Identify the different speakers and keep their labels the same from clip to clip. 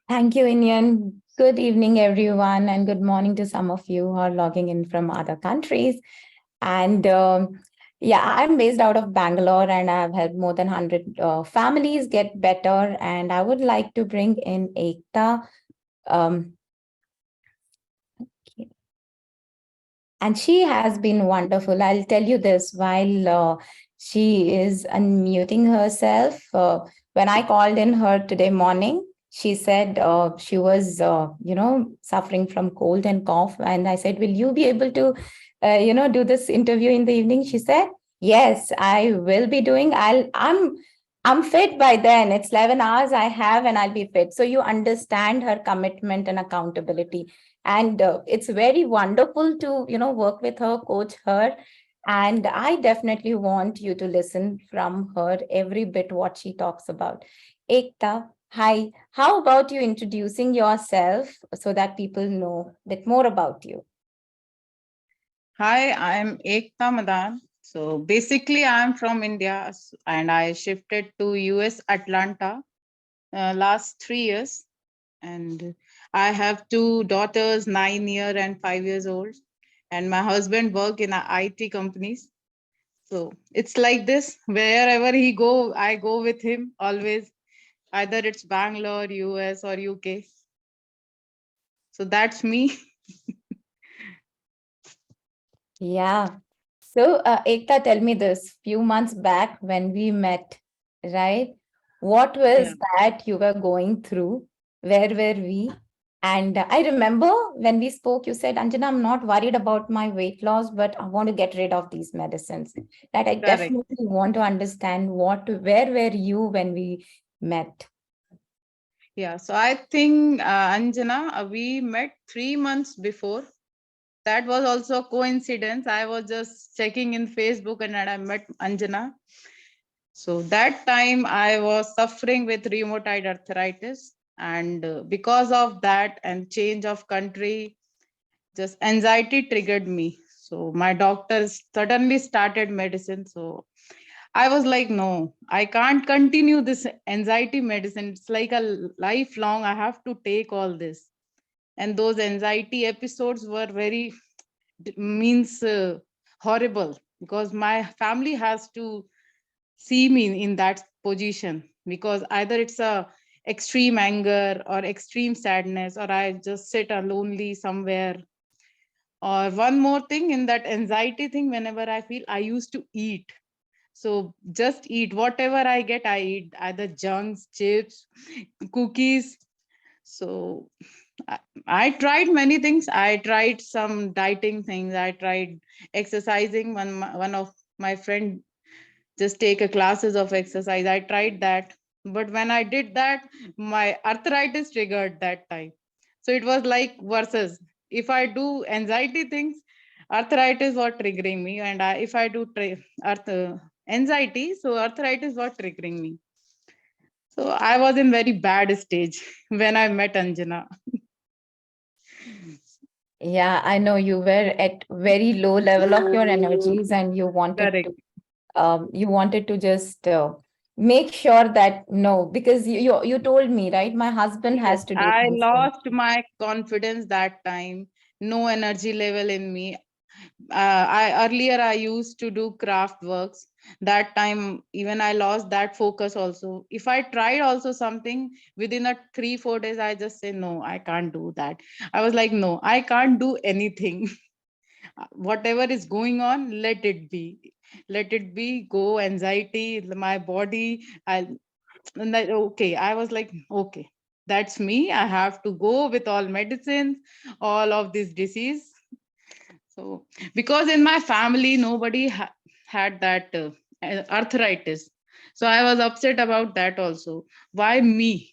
Speaker 1: Thank you, Indian. Good evening, everyone, and good morning to some of you who are logging in from other countries. And yeah, I'm based out of Bangalore and I've helped more than 100 families get better. And I would like to bring in Ekta. Um, And she has been wonderful. I'll tell you this while she is unmuting herself. When I called in her today morning, she said she was, suffering from cold and cough. And I said, "Will you be able to, do this interview in the evening?" She said, "Yes, I will be doing. I'm fit by then. It's 11 hours I have, and I'll be fit." So you understand her commitment and accountability, and it's very wonderful to work with her, coach her, and I definitely want you to listen from her every bit what she talks about. Ekta, hi, how about you introducing yourself so that people know a bit more about you?
Speaker 2: Hi, I'm Ekta Madan. So basically, I'm from India and I shifted to US Atlanta last 3 years. And I have two daughters, 9 year and 5 years old. And my husband work in IT companies. So it's like this. Wherever he go, I go with him always. Either it's Bangalore, US or UK. So that's me.
Speaker 1: Yeah. So, Ekta, tell me this. Few months back when we met, right? What
Speaker 2: Yeah,
Speaker 1: was that you were going through? Where were we? And I remember when we spoke, you said, "Anjana, I'm not worried about my weight loss, but I want to get rid of these medicines." That I
Speaker 2: correct.
Speaker 1: definitely want to understand where were you when we met?
Speaker 2: Yeah, so I think Anjana, we met 3 months before. That was also a coincidence. I was just checking in Facebook and I met Anjana. So that time I was suffering with rheumatoid arthritis. And because of that and change of country, just anxiety triggered me. So my doctor suddenly started medicine. So I was like, no, I can't continue this anxiety medicine. It's like a lifelong, I have to take all this. And those anxiety episodes were very means horrible because my family has to see me in that position because either it's a extreme anger or extreme sadness or I just sit lonely somewhere. Or one more thing, in that anxiety thing, whenever I feel, I used to eat. So just eat whatever I get, I eat either junks, chips, cookies. So I, I tried many things. I tried some dieting things. I tried exercising. One of my friend just take a classes of exercise. I tried that, but when I did that, my arthritis triggered that time. So it was like versus. If I do anxiety things, arthritis was triggering me, and if I do anxiety, so arthritis was triggering me. So I was in very bad stage when I met Anjana.
Speaker 1: Yeah, I know you were at very low level of your energies, and
Speaker 2: Correct.
Speaker 1: you wanted to just make sure that no, because you told me, right? My husband
Speaker 2: Yes,
Speaker 1: has to do
Speaker 2: I
Speaker 1: these things.
Speaker 2: lost my confidence that time. No energy level in me. I earlier I used to do craft works. That time even I lost that focus also. If I tried also something within a 3 4 days, I just say no, I can't do that. I was like, no, I can't do anything. Whatever is going on, let it be. Let it be. Go anxiety, my body. And that, okay, I was like, okay, that's me. I have to go with all medicines, all of this disease. So, because in my family, nobody had that arthritis. So I was upset about that also. Why me?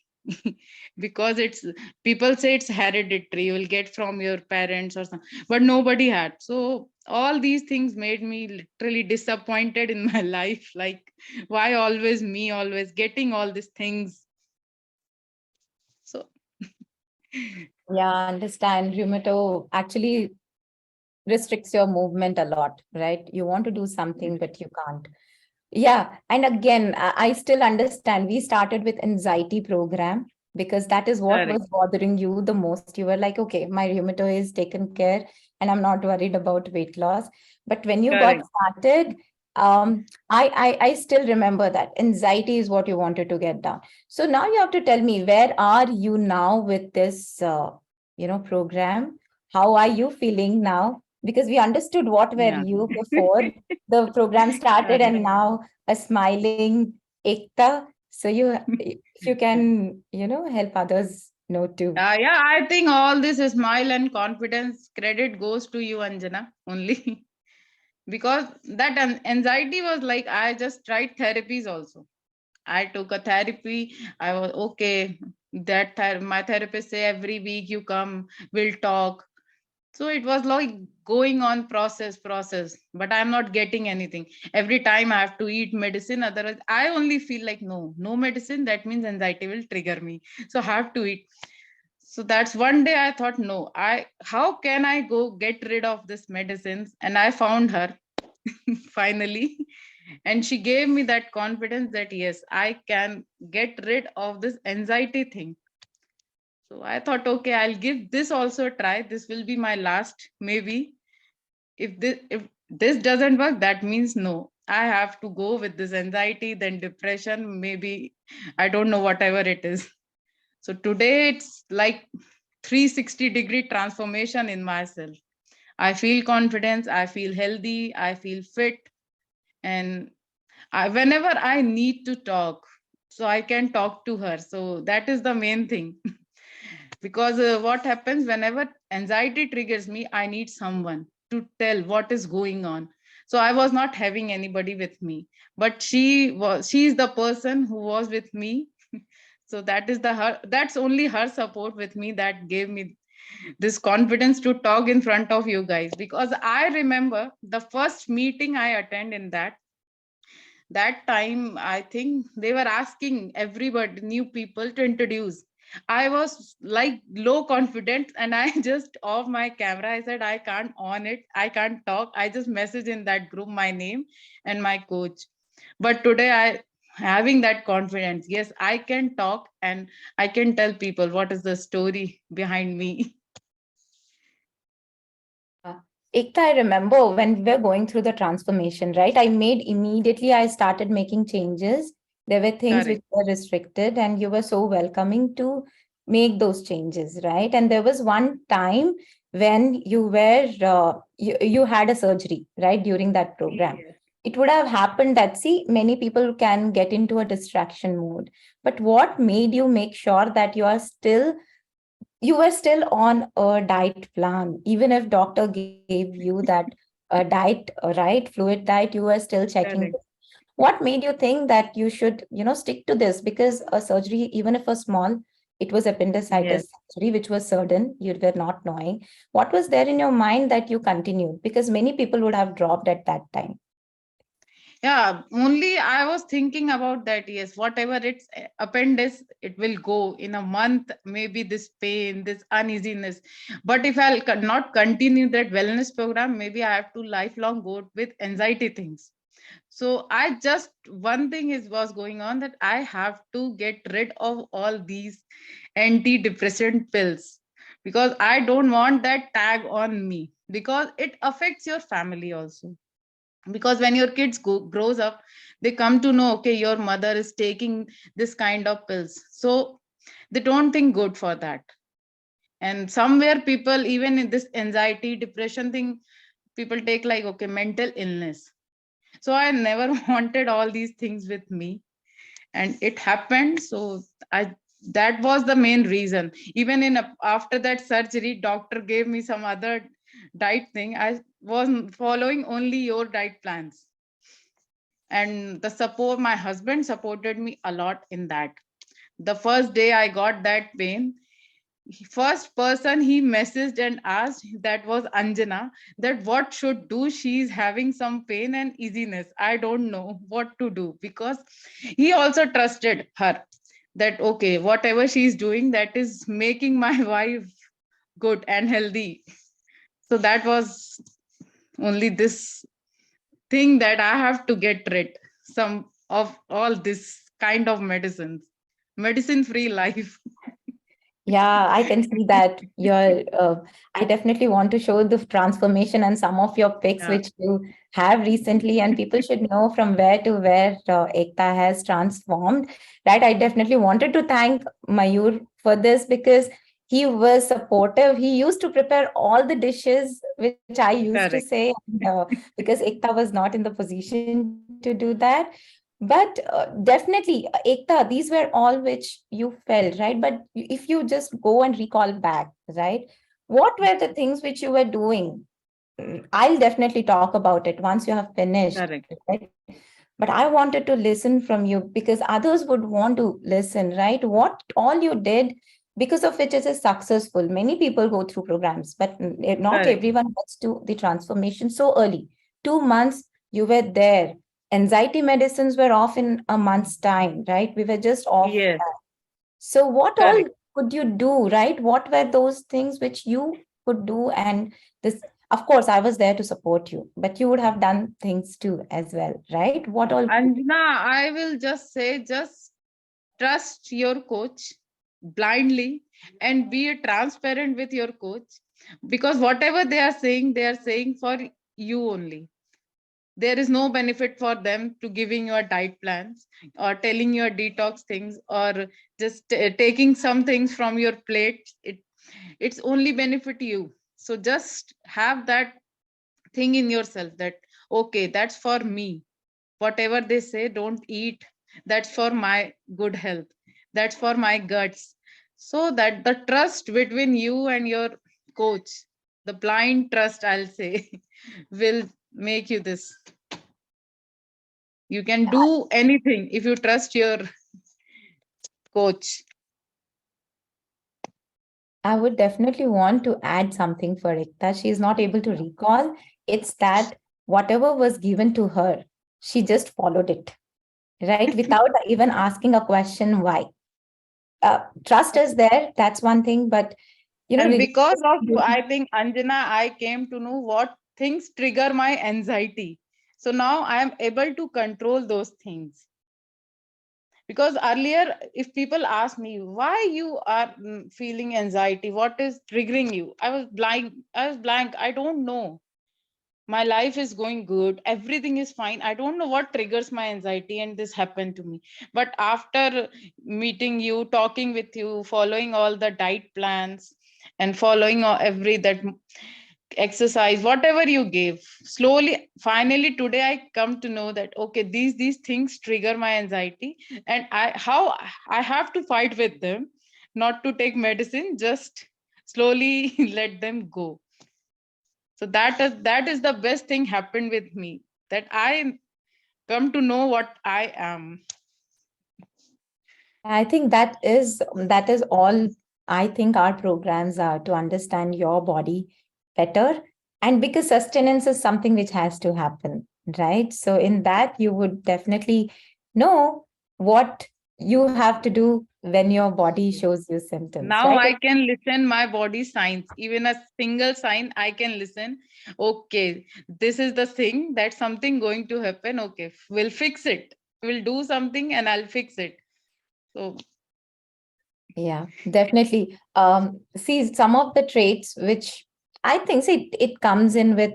Speaker 2: Because it's people say it's hereditary, you will get from your parents or something, but nobody had. So all these things made me literally disappointed in my life. Like, why always me, always getting all these things? So
Speaker 1: Yeah, understand. Rheumato actually restricts your movement a lot, right? You want to do something, but you can't. Yeah, and again, I still understand. We started with anxiety program. because that is what
Speaker 2: Correct.
Speaker 1: was bothering you the most. You were like, okay, my rheumatoid is taken care and I'm not worried about weight loss. But when you got
Speaker 2: Correct.
Speaker 1: started, I still remember that anxiety is what you wanted to get down. So now you have to tell me, where are you now with this program? How are you feeling now? Because we understood what were
Speaker 2: Yeah.
Speaker 1: you before the program started,
Speaker 2: Correct.
Speaker 1: and now a smiling Ekta. So if you can, help others know too.
Speaker 2: Yeah, I think all this smile and confidence credit goes to you, Anjana, only. Because that anxiety was like, I just tried therapies also. I took a therapy. I was okay. My therapist say every week you come, we'll talk. So it was like going on process, but I'm not getting anything. Every time I have to eat medicine, otherwise I only feel like no medicine. That means anxiety will trigger me. So I have to eat. So that's one day I thought, no, how can I go get rid of this medicines? And I found her finally. And she gave me that confidence that yes, I can get rid of this anxiety thing. So I thought, okay, I'll give this also a try. This will be my last, maybe. If this doesn't work, that means no. I have to go with this anxiety, then depression, maybe I don't know, whatever it is. So today it's like 360-degree transformation in myself. I feel confidence, I feel healthy, I feel fit, and whenever I need to talk, so I can talk to her. So that is the main thing. Because what happens whenever anxiety triggers me, I need someone to tell what is going on. So I was not having anybody with me, but she is the person who was with me. So that's only her support with me that gave me this confidence to talk in front of you guys. Because I remember the first meeting I attend in that time, I think they were asking everybody, new people, to introduce. I was like low confident, and I just off my camera. I said, I can't on it, I can't talk. I just message in that group my name and my coach. But today I having that confidence. Yes, I can talk, and I can tell people what is the story behind me.
Speaker 1: Yeah. Ekta, I remember when we were going through the transformation, right? I started making changes. There were things which
Speaker 2: Correct.
Speaker 1: were restricted, and you were so welcoming to make those changes, right? And there was one time when you had a surgery, right, during that program.
Speaker 2: Yes.
Speaker 1: It would have happened that, see, many people can get into a distraction mode. But what made you make sure that you were still on a diet plan, even if doctor gave you that diet, right, fluid diet, you were still checking this.
Speaker 2: Correct.
Speaker 1: What made you think that you should, stick to this? Because a surgery, even if a small, it was
Speaker 2: Yes.
Speaker 1: appendicitis surgery, which was sudden, you were not knowing. What was there in your mind that you continued? Because many people would have dropped at that time.
Speaker 2: Yeah, only I was thinking about that. Yes, whatever it's appendix, it will go in a month. Maybe this pain, this uneasiness. But if I'll not continue that wellness program, maybe I have to lifelong go with anxiety things. So I just one thing is was going on, that I have to get rid of all these antidepressant pills, because I don't want that tag on me, because it affects your family also. Because when your kids grows up, they come to know, okay, your mother is taking this kind of pills, so they don't think good for that. And somewhere people, even in this anxiety depression thing, people take like, okay, mental illness. So I never wanted all these things with me, and it happened. So I that was the main reason. Even after that surgery, doctor gave me some other diet thing. I was following only your diet plans, and the support, my husband supported me a lot in that. The first day I got that pain, first person he messaged and asked, that was Anjana, that what should do, she's having some pain and easiness, I don't know what to do. Because he also trusted her, that okay, whatever she's doing, that is making my wife good and healthy. So that was only this thing, that I have to get rid some of all this kind of medicines. medicine free life.
Speaker 1: Yeah, I can see that you're. I definitely want to show the transformation and some of your pics
Speaker 2: Yeah,
Speaker 1: which you have recently, and people should know from where to where Ekta has transformed. Right, I definitely wanted to thank Mayur for this because he was supportive. He used to prepare all the dishes which I used to
Speaker 2: correct,
Speaker 1: say, and, because Ekta was not in the position to do that. But definitely, Ekta, these were all which you felt, right? But if you just go and recall back, right? What were the things which you were doing? I'll definitely talk about it once you have finished,
Speaker 2: correct,
Speaker 1: right? But I wanted to listen from you because others would want to listen, right? What all you did because of which it is successful. Many people go through programs, but not
Speaker 2: correct.
Speaker 1: everyone gets to the transformation so early. 2 months, you were there. Anxiety medicines were off in a month's time, right? We were just off.
Speaker 2: Yes,
Speaker 1: So, what all
Speaker 2: correct.
Speaker 1: could you do, right? What were those things which you could do? And this, of course, I was there to support you, but you would have done things too as well, right? What all?
Speaker 2: Anjana, I will just say, just trust your coach blindly and be transparent with your coach, because whatever they are saying for you only. There is no benefit for them to giving you a diet plans or telling you a detox things or just taking some things from your plate. It's only benefit you. So just have that thing in yourself that okay, that's for me. Whatever they say, don't eat. That's for my good health. That's for my guts. So that the trust between you and your coach, the blind trust, I'll say, will make you this. You can do anything if you trust your coach.
Speaker 1: I would definitely want to add something for Ekta. She is not able to recall. It's that whatever was given to her, she just followed it, right? Without even asking a question why. Trust is there. That's one thing. But,
Speaker 2: And
Speaker 1: really,
Speaker 2: because of, I think, Anjana, I came to know what things trigger my anxiety. So now I am able to control those things. Because earlier, if people ask me why you are feeling anxiety, what is triggering you, I was blank, I don't know. My life is going good, everything is fine, I don't know what triggers my anxiety, and this happened to me. But after meeting you, talking with you, following all the diet plans and following every that exercise, whatever you gave, slowly, finally today I come to know that okay, these things trigger my anxiety, and how I have to fight with them, not to take medicine, just slowly let them go. So that is the best thing happened with me, that I come to know what I am.
Speaker 1: I think that is all I think our programs are to understand your body better. And because sustenance is something which has to happen, right? So in that you would definitely know what you have to do when your body shows you symptoms,
Speaker 2: Now
Speaker 1: right?
Speaker 2: I can listen my body signs, even a single sign I can listen. Okay, this is the thing, that something going to happen. Okay, we'll fix it, we'll do something and I'll fix it. So
Speaker 1: Yeah, definitely. See, some of the traits which I think, see, it comes in with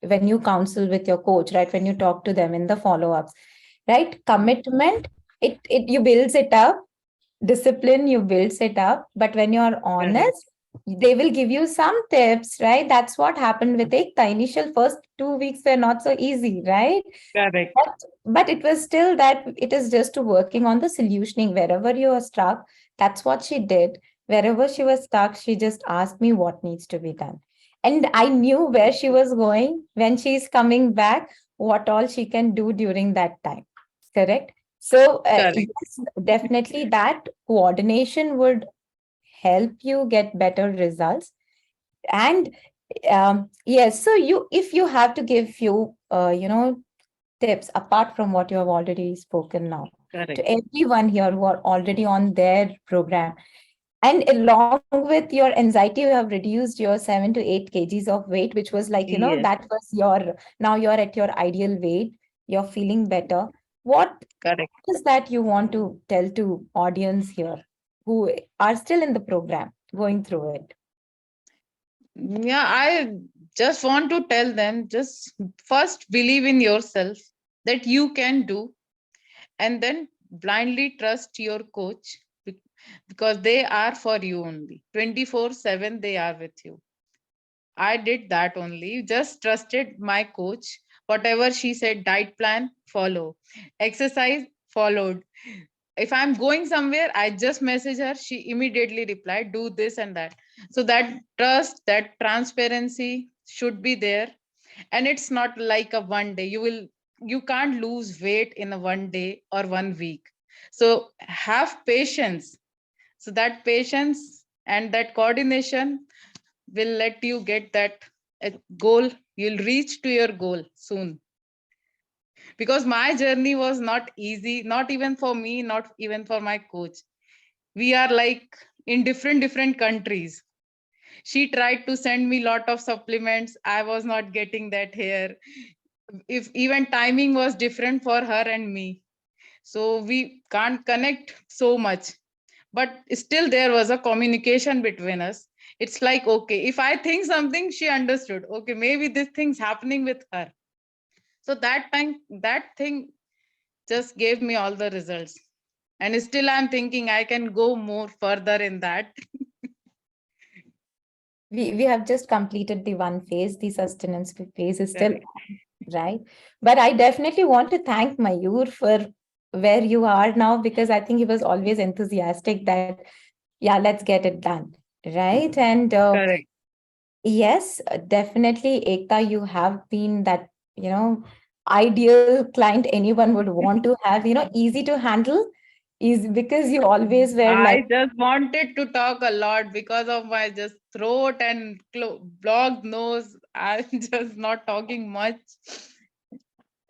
Speaker 1: when you counsel with your coach, right? When you talk to them in the follow-ups, right? Commitment, it you builds it up. Discipline, you builds it up. But when you're
Speaker 2: correct,
Speaker 1: honest, they will give you some tips, right? That's what happened with Ekta. Initial first 2 weeks were not so easy, right?
Speaker 2: correct,
Speaker 1: But it was still that it is just to working on the solutioning wherever you are stuck. That's what she did. Wherever she was stuck, she just asked me what needs to be done. And I knew where she was going when she's coming back, what all she can do during that time. Correct? So,
Speaker 2: correct,
Speaker 1: yes, definitely that coordination would help you get better results. And yes, so if you have to give few, tips apart from what you have already spoken now to
Speaker 2: correct.
Speaker 1: everyone here who are already on their program, and along with your anxiety, you have reduced your 7 to 8 kgs of weight, which was like,
Speaker 2: Yes.
Speaker 1: that was your, now you're at your ideal weight, you're feeling better. What
Speaker 2: Correct.
Speaker 1: is that you want to tell to audience here who are still in the program going through it?
Speaker 2: Yeah, I just want to tell them, just first believe in yourself that you can do, and then blindly trust your coach, because they are for you only. 24/7 they are with you. I did that only. Just trusted my coach. Whatever she said, diet plan, follow. Exercise, followed. If I'm going somewhere, I just message her. She immediately replied, do this and that. So that trust, that transparency should be there. And it's not like a one day. You can't lose weight in a one day or 1 week. So have patience. So that patience and that coordination will let you get that goal. You'll reach to your goal soon, because my journey was not easy, not even for me, not even for my coach. We are like in different countries. She tried to send me lot of supplements, I was not getting that here. If even timing was different for her and me, so we can't connect so much, but still there was a communication between us. It's like, okay, if I think something, she understood, okay, maybe this thing's happening with her. So that time, that thing just gave me all the results, and still I'm thinking I can go more further in that.
Speaker 1: We have just completed the one phase, the sustenance phase is still
Speaker 2: Correct.
Speaker 1: right. But I definitely want to thank Mayur for where you are now, because I think he was always enthusiastic that, yeah, let's get it done. Right. And
Speaker 2: Correct.
Speaker 1: yes, definitely, Ekta, you have been that, ideal client anyone would want to have, easy to handle, is because you always were like,
Speaker 2: I just wanted to talk a lot because of my just throat and blocked nose. I'm just not talking much.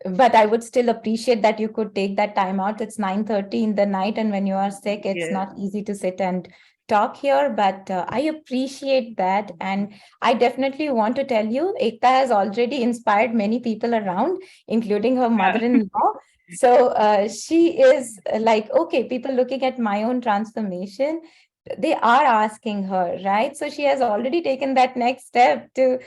Speaker 1: but I would still appreciate that you could take that time out. It's 9:30 in the night, and when you are sick, it's
Speaker 2: Yes.
Speaker 1: not easy to sit and talk here. But I appreciate that, and I definitely want to tell you, Ekta has already inspired many people around, including her
Speaker 2: Yeah.
Speaker 1: mother-in-law. So she is like, okay, people looking at my own transformation, they are asking her, right? So she has already taken that next step to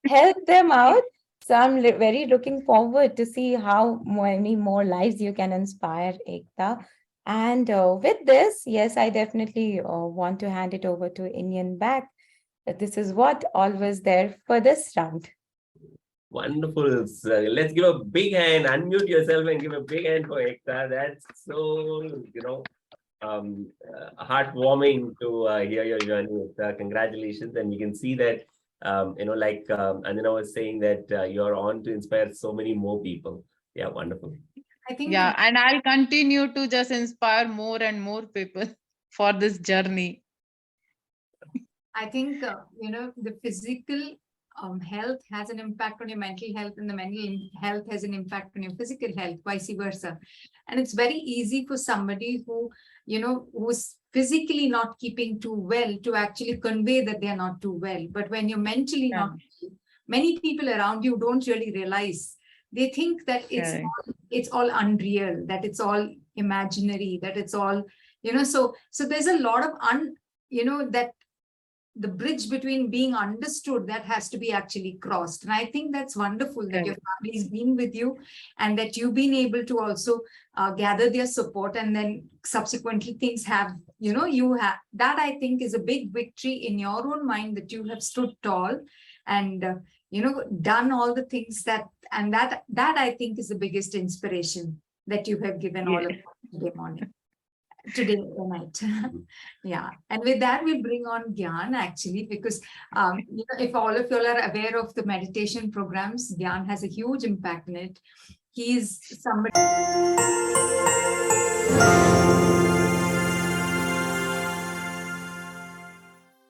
Speaker 1: help them out. So I'm very looking forward to see how many more lives you can inspire, Ekta. And with this, yes, I definitely want to hand it over to Indian back. This is what all was there for this round.
Speaker 3: Wonderful. So let's give a big hand, unmute yourself and give a big hand for Ekta. That's so, heartwarming to hear your journey. Congratulations. And you can see that, like Anjana was saying, that you're on to inspire so many more people. Yeah, wonderful.
Speaker 4: I think
Speaker 2: Yeah, and I'll continue to just inspire more and more people for this journey.
Speaker 4: the physical health has an impact on your mental health, and the mental health has an impact on your physical health, vice versa. And it's very easy for somebody who's physically not keeping too well to actually convey that they're not too well. But when you're mentally
Speaker 2: Yeah.
Speaker 4: not well, many people around you don't really realize. They think that
Speaker 2: Correct.
Speaker 4: it's all unreal, that it's all imaginary, that it's all, so there's a lot of that the bridge between being understood that has to be actually crossed. And I think that's wonderful that your
Speaker 2: Correct.
Speaker 4: family's been with you, and that you've been able to also gather their support, and then subsequently things have, you have that. I think is a big victory in your own mind, that you have stood tall and done all the things that I think is the biggest inspiration that you have given all
Speaker 2: Yeah.
Speaker 4: of us today morning, today night. Yeah, and with that we'll bring on Gyan, actually, because if all of you all are aware of the meditation programs, Gyan has a huge impact in it. He's somebody